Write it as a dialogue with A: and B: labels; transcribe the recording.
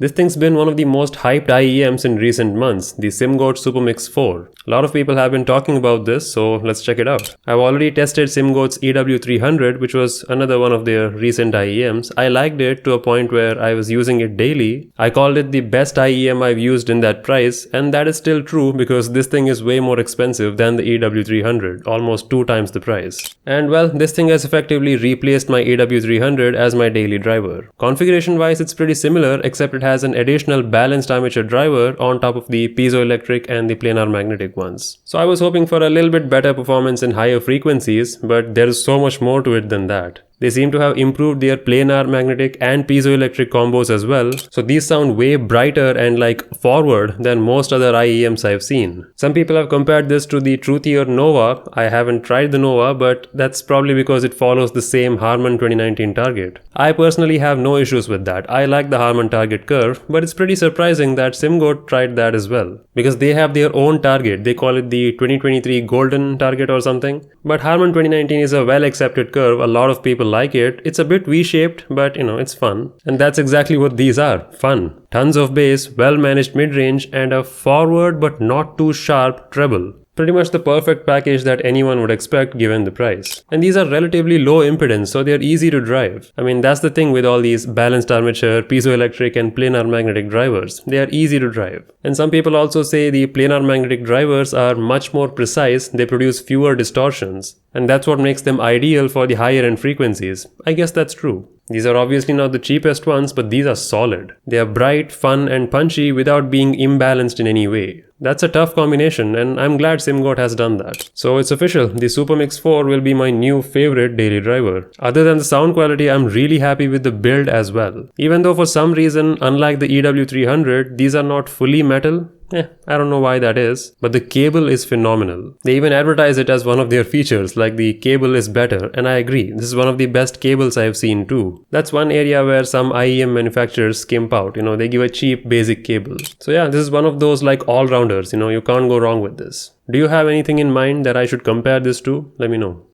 A: This thing's been one of the most hyped IEMs in recent months, the Simgot SuperMix 4. A lot of people have been talking about this, so let's check it out. I've already tested Simgot's EW300, which was another one of their recent IEMs. I liked it to a point where I was using it daily. I called it the best IEM I've used in that price, and that is still true because this thing is way more expensive than the EW300, almost 2 times the price. And well, this thing has effectively replaced my EW300 as my daily driver. Configuration-wise, it's pretty similar, except it has an additional balanced armature driver on top of the piezoelectric and the planar magnetic ones. So I was hoping for a little bit better performance in higher frequencies, but there is so much more to it than that. They seem to have improved their planar magnetic and piezoelectric combos as well, so these sound way brighter and like forward than most other IEMs I've seen. Some people have compared this to the truthier Nova. I haven't tried the Nova, but that's probably because it follows the same Harman 2019 target. I personally have no issues with that. I like the Harman target curve, but it's pretty surprising that Simgot tried that as well, because they have their own target. They call it the 2023 golden target or something, but Harman 2019 is a well accepted curve. A lot of people like it. It's a bit V-shaped, but it's fun. And that's exactly what these are. Fun. Tons of bass, well-managed mid-range, and a forward but not too sharp treble. Pretty much the perfect package that anyone would expect given the price. And these are relatively low impedance, so they're easy to drive. I mean, that's the thing with all these balanced armature, piezoelectric and planar magnetic drivers. They are easy to drive. And some people also say the planar magnetic drivers are much more precise, they produce fewer distortions. And that's what makes them ideal for the higher end frequencies. I guess that's true. These are obviously not the cheapest ones, but these are solid. They are bright, fun, and punchy without being imbalanced in any way. That's a tough combination, and I'm glad Simgot has done that. So it's official, the SuperMix 4 will be my new favorite daily driver. Other than the sound quality, I'm really happy with the build as well. Even though for some reason, unlike the EW300, these are not fully metal. I don't know why that is, but the cable is phenomenal. They even advertise it as one of their features, like the cable is better, and I agree, this is one of the best cables I've seen too. That's one area where some IEM manufacturers skimp out, they give a cheap basic cable. So yeah, this is one of those like all-rounders, you can't go wrong with this. Do you have anything in mind that I should compare this to? Let me know.